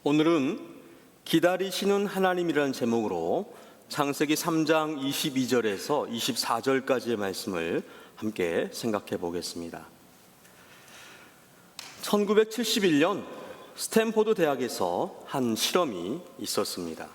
오늘은 기다리시는 하나님이라는 제목으로 창세기 3장 22절에서 24절까지의 말씀을 함께 생각해 보겠습니다. 1971년 스탠포드 대학에서 한 실험이 있었습니다.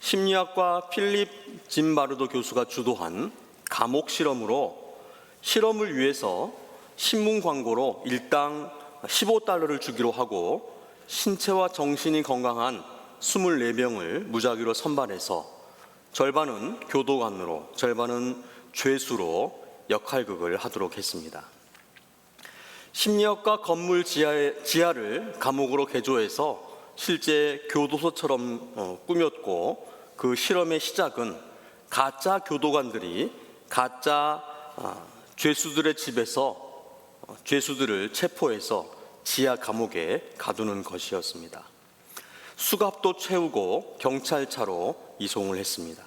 심리학과 필립 짐바르도 교수가 주도한 감옥 실험으로 실험을 위해서 신문 광고로 일당 $15를 주기로 하고 신체와 정신이 건강한 24명을 무작위로 선발해서 절반은 교도관으로 절반은 죄수로 역할극을 하도록 했습니다. 심리학과 건물 지하를 감옥으로 개조해서 실제 교도소처럼 꾸몄고, 그 실험의 시작은 가짜 교도관들이 가짜 죄수들의 집에서 죄수들을 체포해서 지하 감옥에 가두는 것이었습니다. 수갑도 채우고 경찰차로 이송을 했습니다.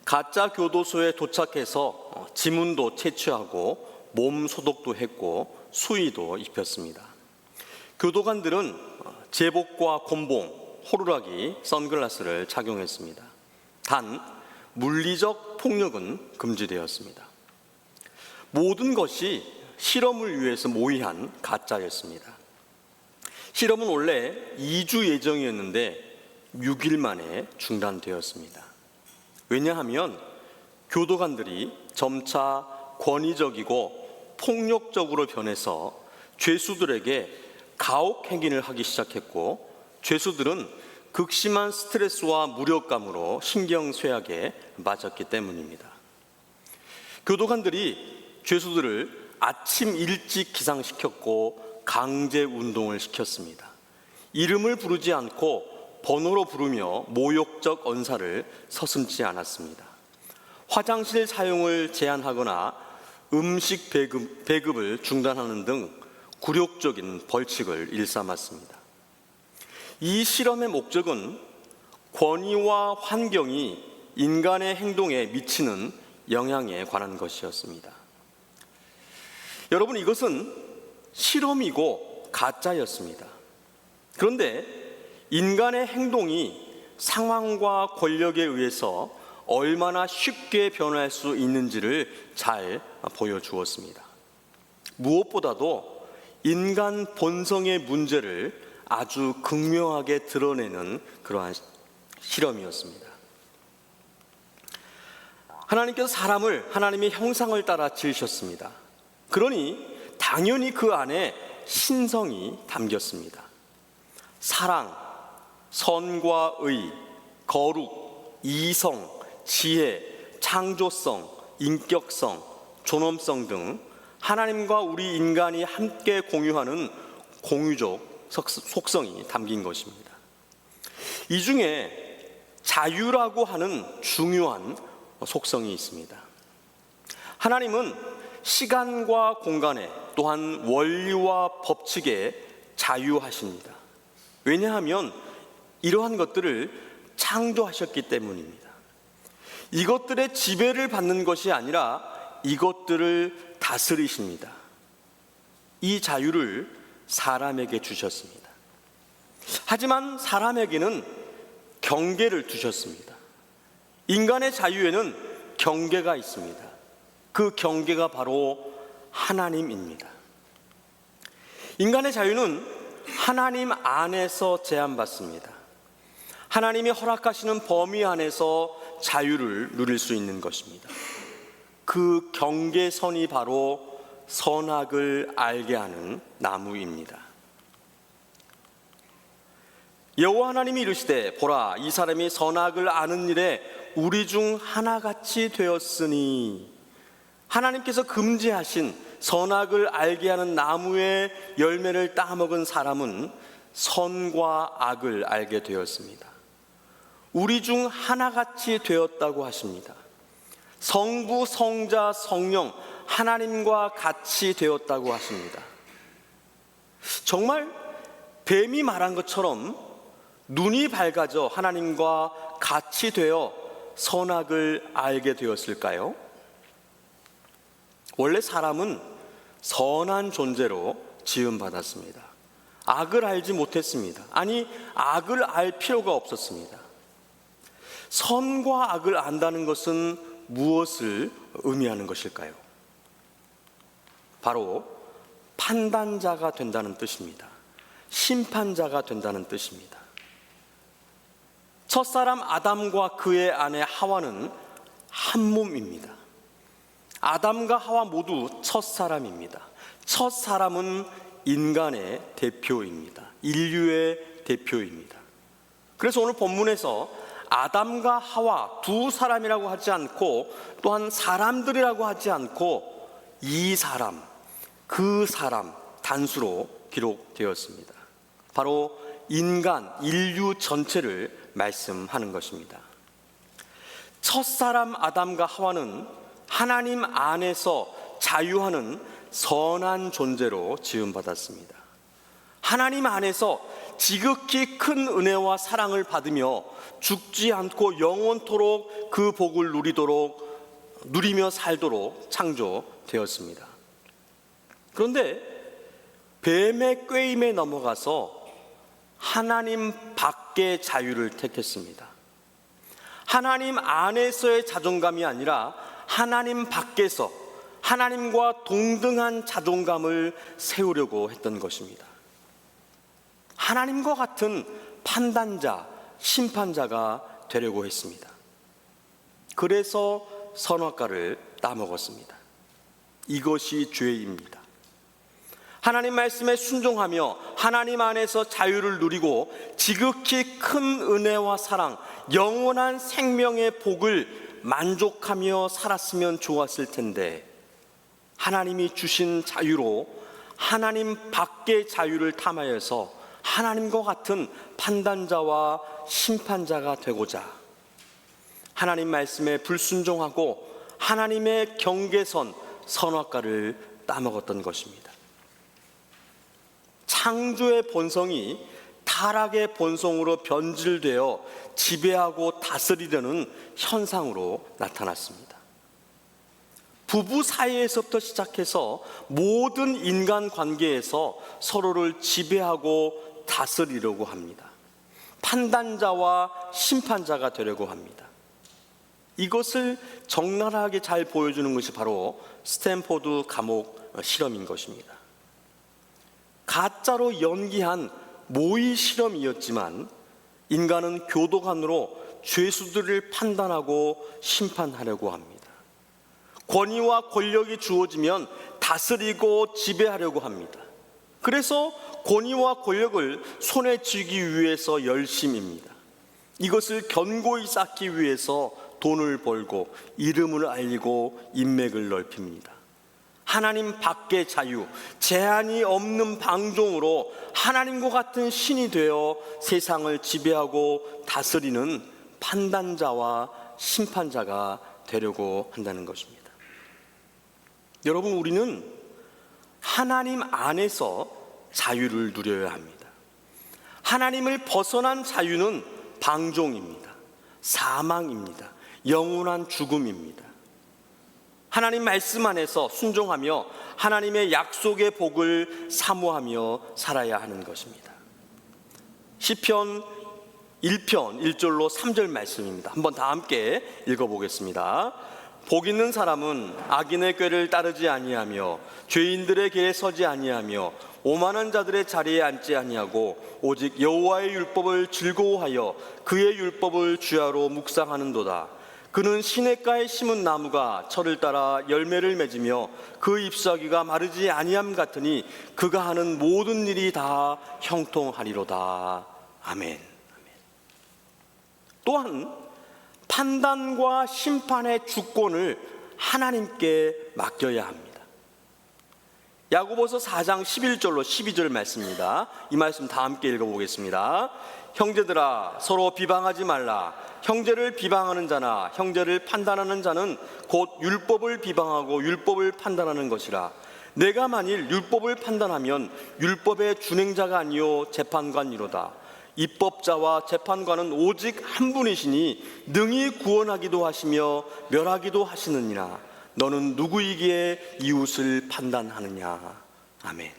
가짜 교도소에 도착해서 지문도 채취하고 몸 소독도 했고 수의도 입혔습니다. 교도관들은 제복과 곤봉, 호루라기, 선글라스를 착용했습니다. 단 물리적 폭력은 금지되었습니다. 모든 것이 실험을 위해서 모의한 가짜였습니다. 실험은 원래 2주 예정이었는데 6일 만에 중단되었습니다. 왜냐하면 교도관들이 점차 권위적이고 폭력적으로 변해서 죄수들에게 가혹 행위를 하기 시작했고, 죄수들은 극심한 스트레스와 무력감으로 신경쇠약에 맞았기 때문입니다. 교도관들이 죄수들을 아침 일찍 기상시켰고 강제 운동을 시켰습니다. 이름을 부르지 않고 번호로 부르며 모욕적 언사를 서슴지 않았습니다. 화장실 사용을 제한하거나 음식 배급을 중단하는 등 굴욕적인 벌칙을 일삼았습니다. 이 실험의 목적은 권위와 환경이 인간의 행동에 미치는 영향에 관한 것이었습니다. 여러분, 이것은 실험이고 가짜였습니다. 그런데 인간의 행동이 상황과 권력에 의해서 얼마나 쉽게 변할 수 있는지를 잘 보여주었습니다. 무엇보다도 인간 본성의 문제를 아주 극명하게 드러내는 그러한 실험이었습니다. 하나님께서 사람을 하나님의 형상을 따라 지으셨습니다. 그러니 당연히 그 안에 신성이 담겼습니다. 사랑, 선과 의, 거룩, 이성, 지혜, 창조성, 인격성, 존엄성 등 하나님과 우리 인간이 함께 공유하는 공유적 속성이 담긴 것입니다. 이 중에 자유라고 하는 중요한 속성이 있습니다. 하나님은 시간과 공간에, 또한 원리와 법칙에 자유하십니다. 왜냐하면 이러한 것들을 창조하셨기 때문입니다. 이것들의 지배를 받는 것이 아니라 이것들을 다스리십니다. 이 자유를 사람에게 주셨습니다. 하지만 사람에게는 경계를 두셨습니다. 인간의 자유에는 경계가 있습니다. 그 경계가 바로 하나님입니다. 인간의 자유는 하나님 안에서 제한받습니다. 하나님이 허락하시는 범위 안에서 자유를 누릴 수 있는 것입니다. 그 경계선이 바로 선악을 알게 하는 나무입니다. 여호와 하나님이 이르시되, 보라, 이 사람이 선악을 아는 일에 우리 중 하나같이 되었으니, 하나님께서 금지하신 선악을 알게 하는 나무의 열매를 따먹은 사람은 선과 악을 알게 되었습니다. 우리 중 하나같이 되었다고 하십니다. 성부, 성자, 성령, 하나님과 같이 되었다고 하십니다. 정말 뱀이 말한 것처럼 눈이 밝아져 하나님과 같이 되어 선악을 알게 되었을까요? 원래 사람은 선한 존재로 지음받았습니다. 악을 알지 못했습니다. 아니, 악을 알 필요가 없었습니다. 선과 악을 안다는 것은 무엇을 의미하는 것일까요? 바로 판단자가 된다는 뜻입니다. 심판자가 된다는 뜻입니다. 첫사람 아담과 그의 아내 하와는 한 몸입니다. 아담과 하와 모두 첫사람입니다. 첫사람은 인간의 대표입니다. 인류의 대표입니다. 그래서 오늘 본문에서 아담과 하와 두 사람이라고 하지 않고 또한 사람들이라고 하지 않고 이 사람, 그 사람 단수로 기록되었습니다. 바로 인간, 인류 전체를 말씀하는 것입니다. 첫사람 아담과 하와는 하나님 안에서 자유하는 선한 존재로 지음받았습니다. 하나님 안에서 지극히 큰 은혜와 사랑을 받으며 죽지 않고 영원토록 그 복을 누리며 살도록 창조되었습니다. 그런데 뱀의 꾀임에 넘어가서 하나님 밖의 자유를 택했습니다. 하나님 안에서의 자존감이 아니라 하나님 밖에서 하나님과 동등한 자존감을 세우려고 했던 것입니다. 하나님과 같은 판단자, 심판자가 되려고 했습니다. 그래서 선악과를 따먹었습니다. 이것이 죄입니다. 하나님 말씀에 순종하며 하나님 안에서 자유를 누리고 지극히 큰 은혜와 사랑, 영원한 생명의 복을 만족하며 살았으면 좋았을 텐데, 하나님이 주신 자유로 하나님 밖의 자유를 탐하여서 하나님과 같은 판단자와 심판자가 되고자 하나님 말씀에 불순종하고 하나님의 경계선 선악과를 따먹었던 것입니다. 창조의 본성이 타락의 본성으로 변질되어 지배하고 다스리려는 현상으로 나타났습니다. 부부 사이에서부터 시작해서 모든 인간 관계에서 서로를 지배하고 다스리려고 합니다. 판단자와 심판자가 되려고 합니다. 이것을 적나라하게 잘 보여주는 것이 바로 스탠포드 감옥 실험인 것입니다. 가짜로 연기한 모의 실험이었지만 인간은 교도관으로 죄수들을 판단하고 심판하려고 합니다. 권위와 권력이 주어지면 다스리고 지배하려고 합니다. 그래서 권위와 권력을 손에 쥐기 위해서 열심입니다. 이것을 견고히 쌓기 위해서 돈을 벌고 이름을 알리고 인맥을 넓힙니다. 하나님 밖의 자유, 제한이 없는 방종으로 하나님과 같은 신이 되어 세상을 지배하고 다스리는 판단자와 심판자가 되려고 한다는 것입니다. 여러분, 우리는 하나님 안에서 자유를 누려야 합니다. 하나님을 벗어난 자유는 방종입니다. 사망입니다. 영원한 죽음입니다. 하나님 말씀 안에서 순종하며 하나님의 약속의 복을 사모하며 살아야 하는 것입니다. 시편 1편 1절로 3절 말씀입니다. 한번 다 함께 읽어보겠습니다. 복 있는 사람은 악인의 꾀를 따르지 아니하며 죄인들의 길에 서지 아니하며 오만한 자들의 자리에 앉지 아니하고 오직 여호와의 율법을 즐거워하여 그의 율법을 주야로 묵상하는도다. 그는 시냇가에 심은 나무가 철을 따라 열매를 맺으며 그 잎사귀가 마르지 아니함 같으니 그가 하는 모든 일이 다 형통하리로다. 아멘. 또한 판단과 심판의 주권을 하나님께 맡겨야 합니다. 야고보서 4장 11절로 12절 말씀입니다. 이 말씀 다 함께 읽어보겠습니다. 형제들아, 서로 비방하지 말라. 형제를 비방하는 자나 형제를 판단하는 자는 곧 율법을 비방하고 율법을 판단하는 것이라. 내가 만일 율법을 판단하면 율법의 준행자가 아니요 재판관이로다. 입법자와 재판관은 오직 한 분이시니 능히 구원하기도 하시며 멸하기도 하시느니라. 너는 누구이기에 이웃을 판단하느냐. 아멘.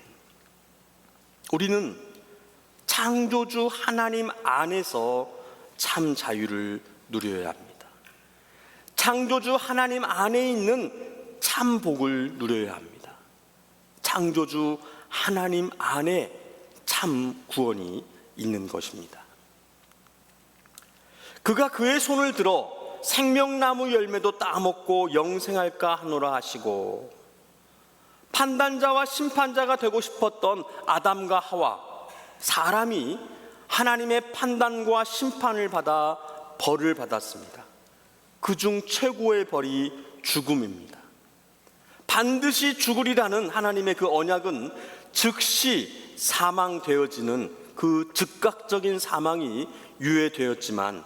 우리는 창조주 하나님 안에서 참 자유를 누려야 합니다. 창조주 하나님 안에 있는 참 복을 누려야 합니다. 창조주 하나님 안에 참 구원이 있는 것입니다. 그가 그의 손을 들어 생명나무 열매도 따먹고 영생할까 하노라 하시고, 판단자와 심판자가 되고 싶었던 아담과 하와, 사람이 하나님의 판단과 심판을 받아 벌을 받았습니다. 그중 최고의 벌이 죽음입니다. 반드시 죽으리라는 하나님의 그 언약은 즉시 사망되어지는 그 즉각적인 사망이 유예되었지만,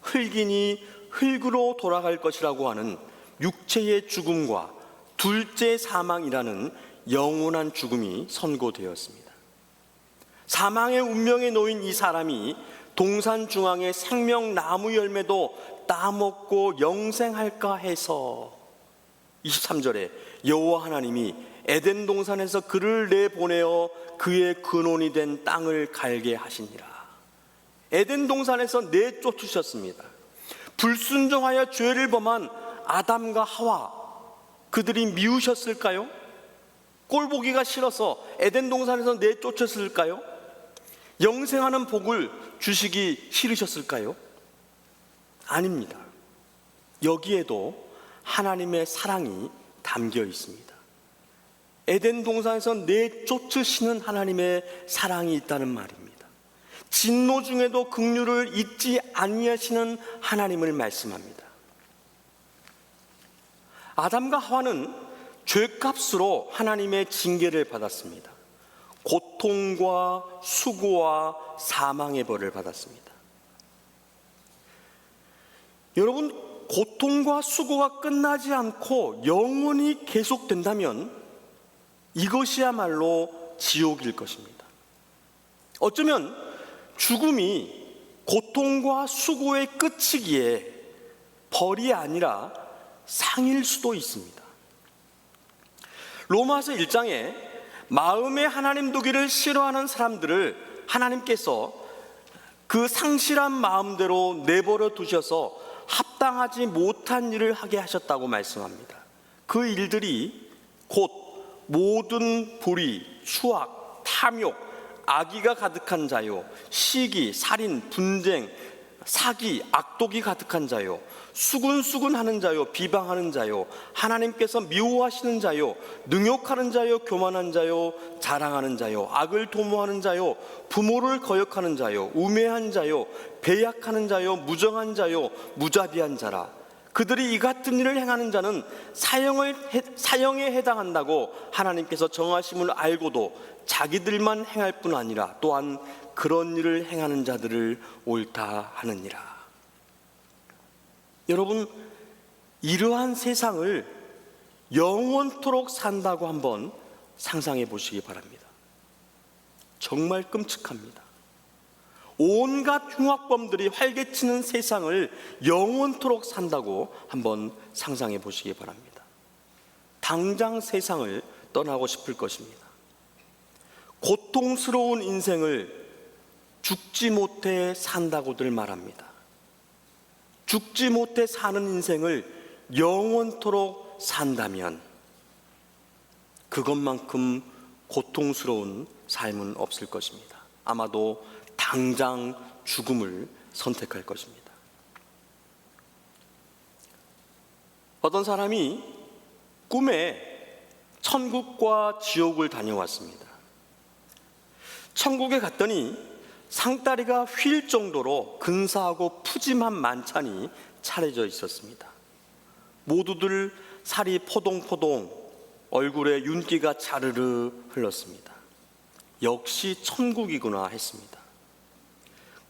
흙이니 흙으로 돌아갈 것이라고 하는 육체의 죽음과 둘째 사망이라는 영원한 죽음이 선고되었습니다. 사망의 운명에 놓인 이 사람이 동산 중앙의 생명나무 열매도 따먹고 영생할까 해서 23절에 여호와 하나님이 에덴 동산에서 그를 내보내어 그의 근원이 된 땅을 갈게 하시니라. 에덴 동산에서 내쫓으셨습니다. 불순종하여 죄를 범한 아담과 하와, 그들이 미우셨을까요? 꼴보기가 싫어서 에덴 동산에서 내쫓았을까요? 영생하는 복을 주시기 싫으셨을까요? 아닙니다. 여기에도 하나님의 사랑이 담겨 있습니다. 에덴 동산에서 내쫓으시는 하나님의 사랑이 있다는 말입니다. 진노 중에도 긍휼을 잊지 아니하시는 하나님을 말씀합니다. 아담과 하와는 죄값으로 하나님의 징계를 받았습니다. 고통과 수고와 사망의 벌을 받았습니다. 여러분, 고통과 수고가 끝나지 않고 영원히 계속된다면 이것이야말로 지옥일 것입니다. 어쩌면 죽음이 고통과 수고의 끝이기에 벌이 아니라 상일 수도 있습니다. 로마서 1장에 마음에 하나님 두기를 싫어하는 사람들을 하나님께서 그 상실한 마음대로 내버려 두셔서 합당하지 못한 일을 하게 하셨다고 말씀합니다. 그 일들이 곧 모든 불의, 수악, 탐욕, 악의가 가득한 자요, 시기, 살인, 분쟁, 사기, 악독이 가득한 자요, 수군수군하는 자요, 비방하는 자요, 하나님께서 미워하시는 자요, 능욕하는 자요, 교만한 자요, 자랑하는 자요, 악을 도모하는 자요, 부모를 거역하는 자요, 우매한 자요, 배약하는 자요, 무정한 자요, 무자비한 자라. 그들이 이 같은 일을 행하는 자는 사형에 해당한다고 하나님께서 정하심을 알고도 자기들만 행할 뿐 아니라 또한 그런 일을 행하는 자들을 옳다 하느니라. 여러분, 이러한 세상을 영원토록 산다고 한번 상상해 보시기 바랍니다. 정말 끔찍합니다. 온갖 흉악범들이 활개치는 세상을 영원토록 산다고 한번 상상해 보시기 바랍니다. 당장 세상을 떠나고 싶을 것입니다. 고통스러운 인생을 죽지 못해 산다고들 말합니다. 죽지 못해 사는 인생을 영원토록 산다면 그것만큼 고통스러운 삶은 없을 것입니다. 아마도 당장 죽음을 선택할 것입니다. 어떤 사람이 꿈에 천국과 지옥을 다녀왔습니다. 천국에 갔더니 상다리가 휠 정도로 근사하고 푸짐한 만찬이 차려져 있었습니다. 모두들 살이 포동포동, 얼굴에 윤기가 자르르 흘렀습니다. 역시 천국이구나 했습니다.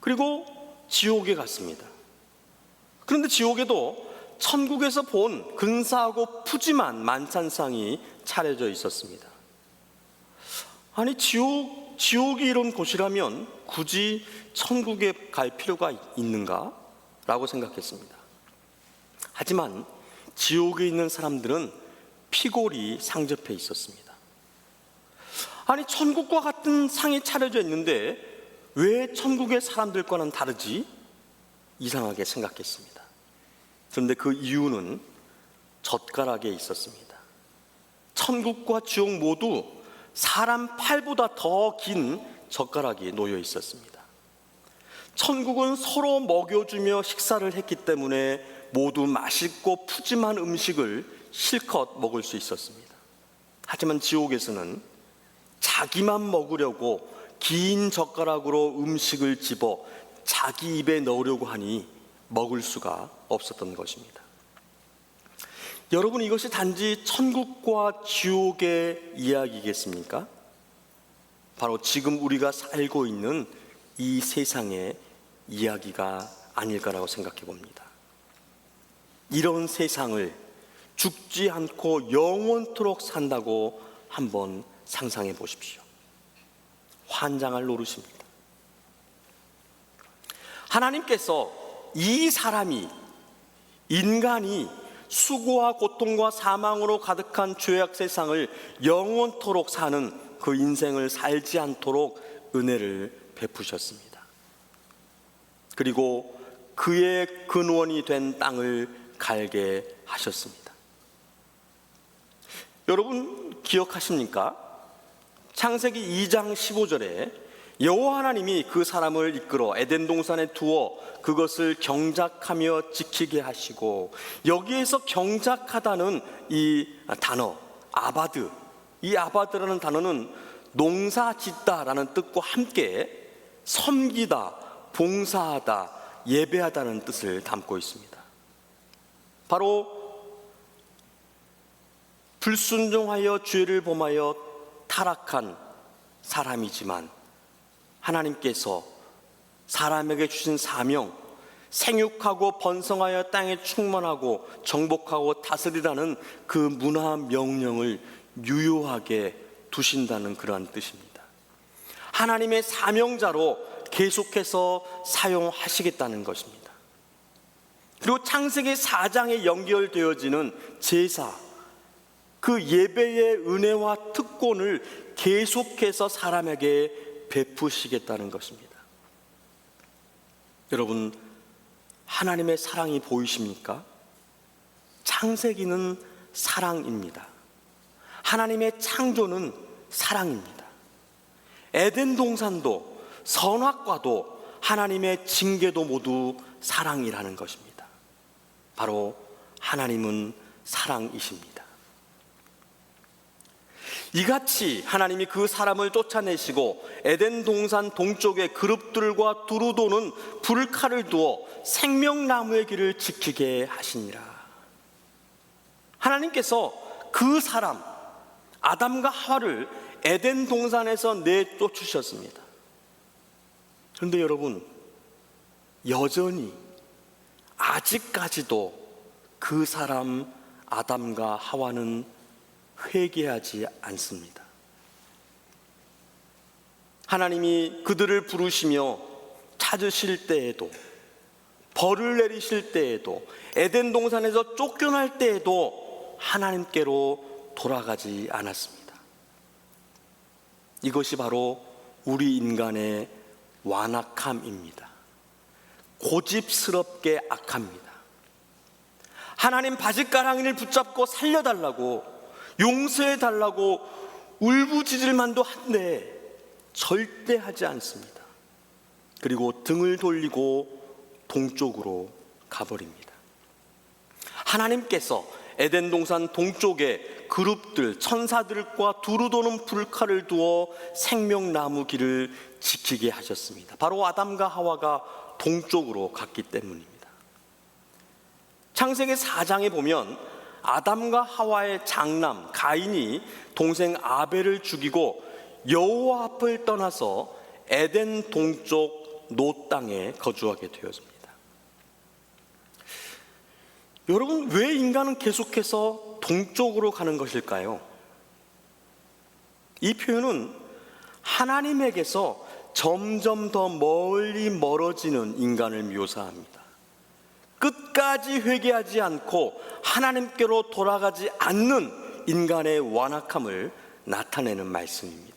그리고 지옥에 갔습니다. 그런데 지옥에도 천국에서 본 근사하고 푸짐한 만찬상이 차려져 있었습니다. 아니, 지옥이 이런 곳이라면 굳이 천국에 갈 필요가 있는가? 라고 생각했습니다. 하지만 지옥에 있는 사람들은 피골이 상접해 있었습니다. 아니, 천국과 같은 상이 차려져 있는데 왜 천국의 사람들과는 다르지? 이상하게 생각했습니다. 그런데 그 이유는 젓가락에 있었습니다. 천국과 지옥 모두 사람 팔보다 더 긴 젓가락이 놓여 있었습니다. 천국은 서로 먹여주며 식사를 했기 때문에 모두 맛있고 푸짐한 음식을 실컷 먹을 수 있었습니다. 하지만 지옥에서는 자기만 먹으려고 긴 젓가락으로 음식을 집어 자기 입에 넣으려고 하니 먹을 수가 없었던 것입니다. 여러분, 이것이 단지 천국과 지옥의 이야기겠습니까? 바로 지금 우리가 살고 있는 이 세상의 이야기가 아닐까라고 생각해 봅니다. 이런 세상을 죽지 않고 영원토록 산다고 한번 상상해 보십시오. 환장할 노릇입니다. 하나님께서 이 사람이, 인간이 수고와 고통과 사망으로 가득한 죄악 세상을 영원토록 사는 그 인생을 살지 않도록 은혜를 베푸셨습니다. 그리고 그의 근원이 된 땅을 갈게 하셨습니다. 여러분 기억하십니까? 창세기 2장 15절에 여호와 하나님이 그 사람을 이끌어 에덴 동산에 두어 그것을 경작하며 지키게 하시고, 여기에서 경작하다는 이 단어 아바드, 이 아바드라는 단어는 농사 짓다라는 뜻과 함께 섬기다, 봉사하다, 예배하다는 뜻을 담고 있습니다. 바로 불순종하여 죄를 범하여 타락한 사람이지만 하나님께서 사람에게 주신 사명, 생육하고 번성하여 땅에 충만하고 정복하고 다스리라는 그 문화 명령을 유효하게 두신다는 그러한 뜻입니다. 하나님의 사명자로 계속해서 사용하시겠다는 것입니다. 그리고 창세기 4장에 연결되어지는 제사, 그 예배의 은혜와 특권을 계속해서 사람에게 베푸시겠다는 것입니다. 여러분, 하나님의 사랑이 보이십니까? 창세기는 사랑입니다. 하나님의 창조는 사랑입니다. 에덴 동산도 선악과도 하나님의 징계도 모두 사랑이라는 것입니다. 바로 하나님은 사랑이십니다. 이같이 하나님이 그 사람을 쫓아내시고 에덴 동산 동쪽에 그룹들과 두루 도는 불칼을 두어 생명나무의 길을 지키게 하시니라. 하나님께서 그 사람 아담과 하와를 에덴 동산에서 내쫓으셨습니다. 그런데 여러분, 여전히 아직까지도 그 사람 아담과 하와는 회개하지 않습니다. 하나님이 그들을 부르시며 찾으실 때에도, 벌을 내리실 때에도, 에덴 동산에서 쫓겨날 때에도 하나님께로 돌아가지 않았습니다. 이것이 바로 우리 인간의 완악함입니다. 고집스럽게 악합니다. 하나님 바짓가랑이를 붙잡고 살려달라고, 용서해달라고 울부짖을만도 한데 절대 하지 않습니다. 그리고 등을 돌리고 동쪽으로 가버립니다. 하나님께서 에덴 동산 동쪽에 그룹들, 천사들과 두루 도는 불칼을 두어 생명나무 길을 지키게 하셨습니다. 바로 아담과 하와가 동쪽으로 갔기 때문입니다. 창세기 4장에 보면 아담과 하와의 장남 가인이 동생 아벨을 죽이고 여호와 앞을 떠나서 에덴 동쪽 노 땅에 거주하게 되었습니다. 여러분, 왜 인간은 계속해서 동쪽으로 가는 것일까요? 이 표현은 하나님에게서 점점 더 멀리 멀어지는 인간을 묘사합니다. 끝까지 회개하지 않고 하나님께로 돌아가지 않는 인간의 완악함을 나타내는 말씀입니다.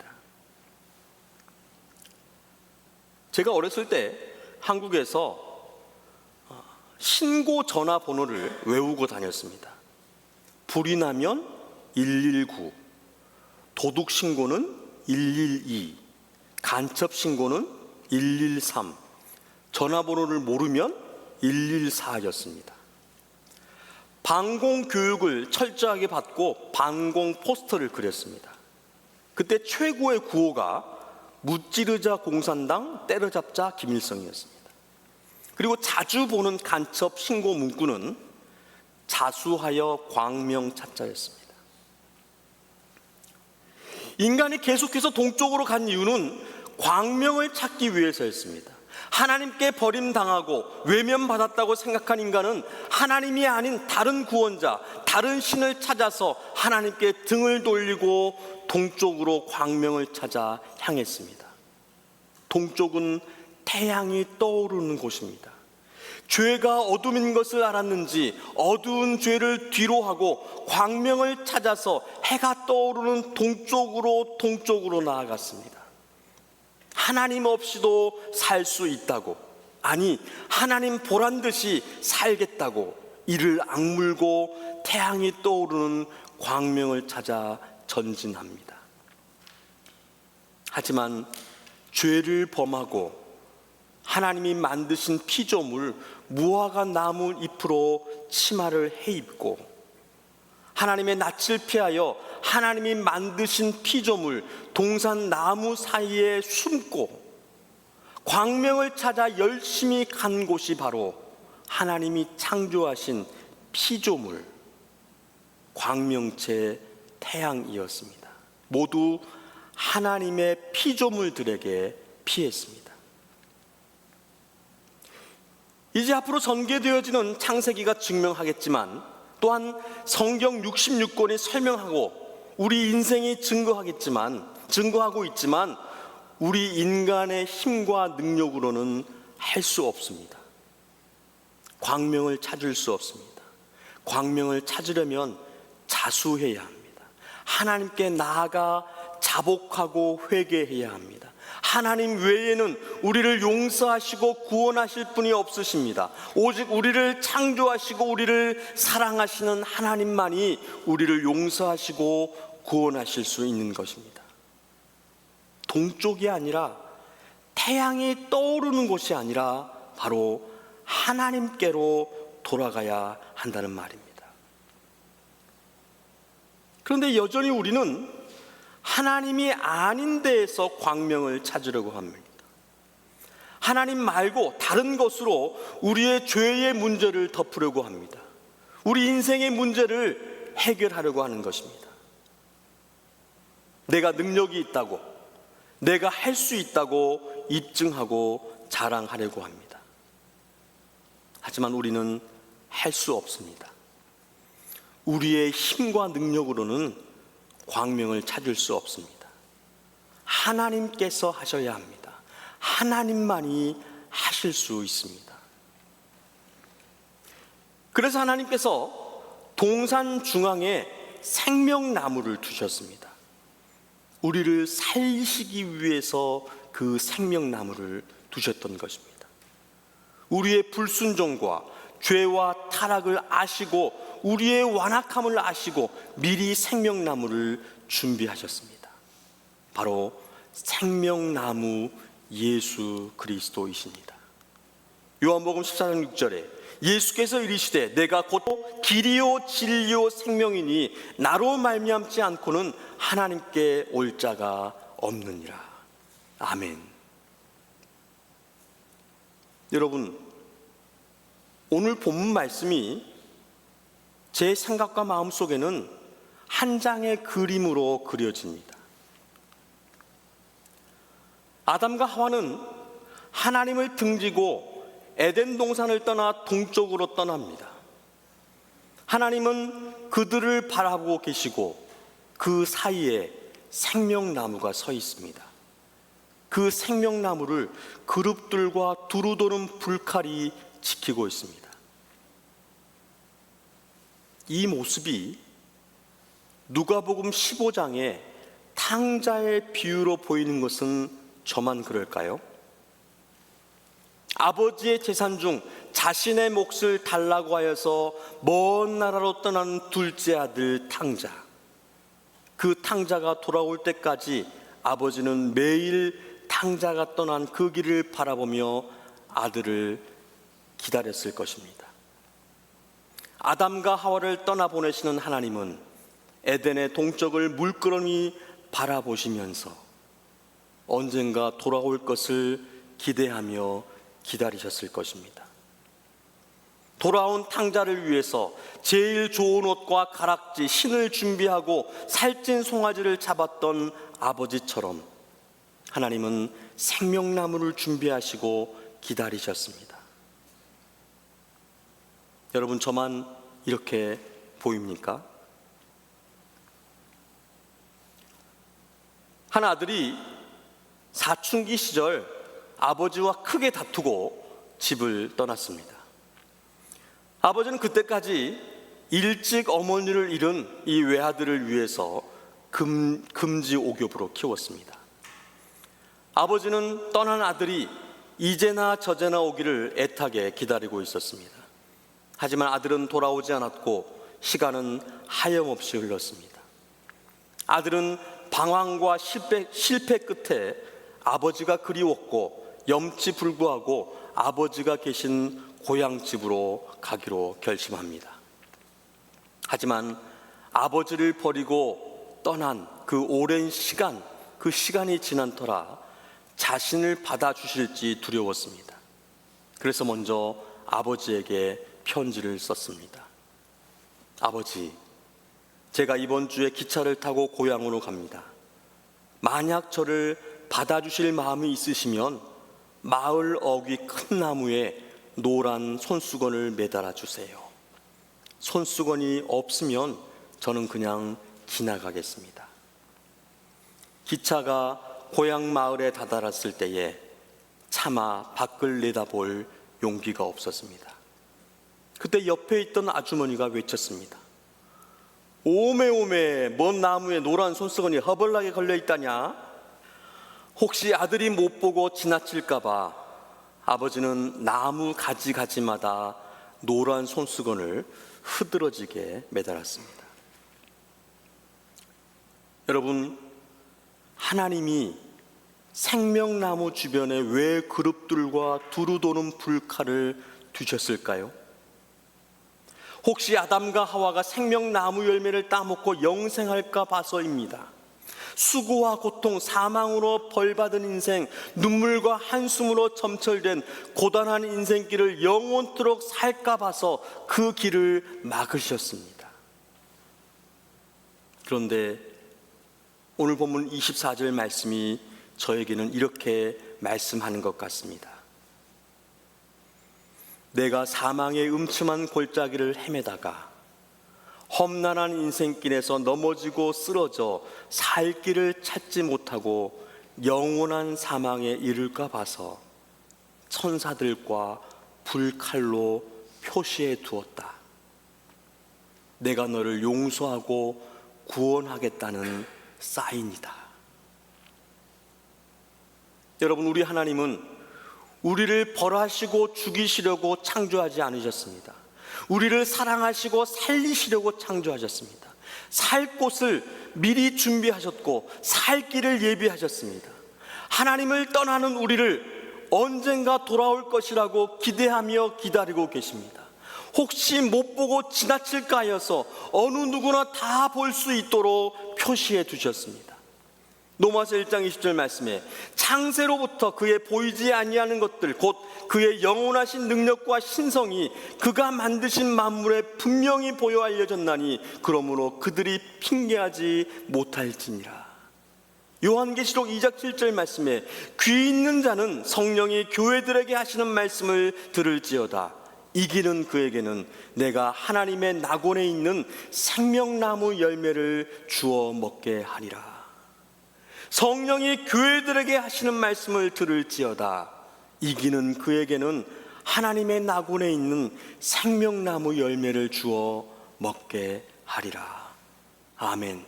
제가 어렸을 때 한국에서 신고 전화번호를 외우고 다녔습니다. 불이 나면 119, 도둑 신고는 112, 간첩 신고는 113, 전화번호를 모르면 114였습니다. 방공 교육을 철저하게 받고 방공 포스터를 그렸습니다. 그때 최고의 구호가 무찌르자 공산당, 때려잡자 김일성이었습니다. 그리고 자주 보는 간첩 신고 문구는 자수하여 광명 찾자였습니다. 인간이 계속해서 동쪽으로 간 이유는 광명을 찾기 위해서였습니다. 하나님께 버림당하고 외면받았다고 생각한 인간은 하나님이 아닌 다른 구원자, 다른 신을 찾아서 하나님께 등을 돌리고 동쪽으로 광명을 찾아 향했습니다. 동쪽은 태양이 떠오르는 곳입니다. 죄가 어둠인 것을 알았는지 어두운 죄를 뒤로하고 광명을 찾아서 해가 떠오르는 동쪽으로 나아갔습니다. 하나님 없이도 살 수 있다고, 아니 하나님 보란 듯이 살겠다고 이를 악물고 태양이 떠오르는 광명을 찾아 전진합니다. 하지만 죄를 범하고 하나님이 만드신 피조물 무화과 나무 잎으로 치마를 해입고 하나님의 낯을 피하여 하나님이 만드신 피조물 동산 나무 사이에 숨고 광명을 찾아 열심히 간 곳이 바로 하나님이 창조하신 피조물 광명체 태양이었습니다. 모두 하나님의 피조물들에게 피했습니다. 이제 앞으로 전개되어지는 창세기가 증명하겠지만 또한 성경 66권이 설명하고 우리 인생이 증거하고 있지만 우리 인간의 힘과 능력으로는 할 수 없습니다. 광명을 찾을 수 없습니다. 광명을 찾으려면 자수해야 합니다. 하나님께 나아가 자복하고 회개해야 합니다. 하나님 외에는 우리를 용서하시고 구원하실 분이 없으십니다. 오직 우리를 창조하시고 우리를 사랑하시는 하나님만이 우리를 용서하시고 구원하실 수 있는 것입니다. 동쪽이 아니라 태양이 떠오르는 곳이 아니라 바로 하나님께로 돌아가야 한다는 말입니다. 그런데 여전히 우리는 하나님이 아닌 데에서 광명을 찾으려고 합니다. 하나님 말고 다른 것으로 우리의 죄의 문제를 덮으려고 합니다. 우리 인생의 문제를 해결하려고 하는 것입니다. 내가 능력이 있다고, 내가 할 수 있다고 입증하고 자랑하려고 합니다. 하지만 우리는 할 수 없습니다. 우리의 힘과 능력으로는 광명을 찾을 수 없습니다. 하나님께서 하셔야 합니다. 하나님만이 하실 수 있습니다. 그래서 하나님께서 동산 중앙에 생명나무를 두셨습니다. 우리를 살리시기 위해서 그 생명나무를 두셨던 것입니다. 우리의 불순종과 죄와 타락을 아시고 우리의 완악함을 아시고 미리 생명나무를 준비하셨습니다. 바로 생명나무 예수 그리스도이십니다. 요한복음 14장 6절에 예수께서 이르시되 내가 곧 길이요 진리요 생명이니 나로 말미암지 않고는 하나님께 올 자가 없느니라. 아멘. 여러분, 오늘 본문 말씀이 제 생각과 마음 속에는 한 장의 그림으로 그려집니다. 아담과 하와는 하나님을 등지고 에덴 동산을 떠나 동쪽으로 떠납니다. 하나님은 그들을 바라보고 계시고 그 사이에 생명나무가 서 있습니다. 그 생명나무를 그룹들과 두루 도는 불칼이 지키고 있습니다. 이 모습이 누가복음 15장의 탕자의 비유로 보이는 것은 저만 그럴까요? 아버지의 재산 중 자신의 몫을 달라고 하여서 먼 나라로 떠난 둘째 아들 탕자. 그 탕자가 돌아올 때까지 아버지는 매일 탕자가 떠난 그 길을 바라보며 아들을 기다렸을 것입니다. 아담과 하와를 떠나보내시는 하나님은 에덴의 동쪽을 물끄러미 바라보시면서 언젠가 돌아올 것을 기대하며 기다리셨을 것입니다. 돌아온 탕자를 위해서 제일 좋은 옷과 가락지, 신을 준비하고 살찐 송아지를 잡았던 아버지처럼 하나님은 생명나무를 준비하시고 기다리셨습니다. 여러분, 저만 이렇게 보입니까? 한 아들이 사춘기 시절 아버지와 크게 다투고 집을 떠났습니다. 아버지는 그때까지 일찍 어머니를 잃은 이 외아들을 위해서 금지 오겹으로 키웠습니다. 아버지는 떠난 아들이 이제나 저제나 오기를 애타게 기다리고 있었습니다. 하지만 아들은 돌아오지 않았고 시간은 하염없이 흘렀습니다. 아들은 방황과 실패 끝에 아버지가 그리웠고 염치불구하고 아버지가 계신 고향집으로 가기로 결심합니다. 하지만 아버지를 버리고 떠난 그 오랜 시간, 그 시간이 지난 터라 자신을 받아주실지 두려웠습니다. 그래서 먼저 아버지에게 편지를 썼습니다. 아버지, 제가 이번 주에 기차를 타고 고향으로 갑니다. 만약 저를 받아주실 마음이 있으시면 마을 어귀 큰 나무에 노란 손수건을 매달아 주세요. 손수건이 없으면 저는 그냥 지나가겠습니다. 기차가 고향 마을에 다다랐을 때에 차마 밖을 내다볼 용기가 없었습니다. 그때 옆에 있던 아주머니가 외쳤습니다. 오메오메, 먼 나무에 노란 손수건이 허벌나게 걸려있다냐? 혹시 아들이 못 보고 지나칠까봐 아버지는 나무 가지가지마다 노란 손수건을 흐드러지게 매달았습니다. 여러분, 하나님이 생명나무 주변에 왜 그룹들과 두루 도는 불칼을 두셨을까요? 혹시 아담과 하와가 생명나무 열매를 따먹고 영생할까 봐서입니다. 수고와 고통, 사망으로 벌받은 인생, 눈물과 한숨으로 점철된 고단한 인생길을 영원토록 살까 봐서 그 길을 막으셨습니다. 그런데 오늘 본문 24절 말씀이 저에게는 이렇게 말씀하는 것 같습니다. 내가 사망의 음침한 골짜기를 헤매다가 험난한 인생길에서 넘어지고 쓰러져 살 길을 찾지 못하고 영원한 사망에 이를까 봐서 천사들과 불칼로 표시해 두었다. 내가 너를 용서하고 구원하겠다는 사인이다. 여러분, 우리 하나님은 우리를 벌하시고 죽이시려고 창조하지 않으셨습니다. 우리를 사랑하시고 살리시려고 창조하셨습니다. 살 곳을 미리 준비하셨고 살 길을 예비하셨습니다. 하나님을 떠나는 우리를 언젠가 돌아올 것이라고 기대하며 기다리고 계십니다. 혹시 못 보고 지나칠까 하여서 어느 누구나 다 볼 수 있도록 표시해 두셨습니다. 로마서 1장 20절 말씀에 창세로부터 그의 보이지 아니하는 것들 곧 그의 영원하신 능력과 신성이 그가 만드신 만물에 분명히 보여 알려졌나니 그러므로 그들이 핑계하지 못할지니라. 요한계시록 2장 7절 말씀에 귀 있는 자는 성령이 교회들에게 하시는 말씀을 들을지어다. 이기는 그에게는 내가 하나님의 낙원에 있는 생명나무 열매를 주어 먹게 하리라. 성령이 교회들에게 하시는 말씀을 들을지어다. 이기는 그에게는 하나님의 낙원에 있는 생명나무 열매를 주어 먹게 하리라. 아멘.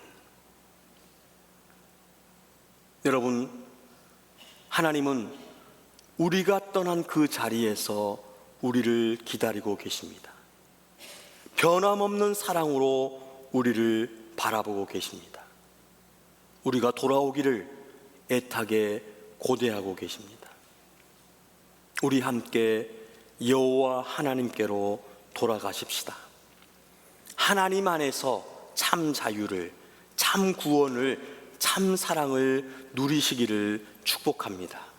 여러분, 하나님은 우리가 떠난 그 자리에서 우리를 기다리고 계십니다. 변함없는 사랑으로 우리를 바라보고 계십니다. 우리가 돌아오기를 애타게 고대하고 계십니다. 우리 함께 여호와 하나님께로 돌아가십시다. 하나님 안에서 참 자유를, 참 구원을, 참 사랑을 누리시기를 축복합니다.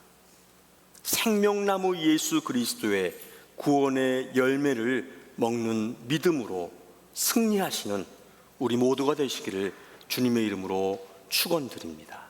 생명나무 예수 그리스도의 구원의 열매를 먹는 믿음으로 승리하시는 우리 모두가 되시기를 주님의 이름으로 축원드립니다.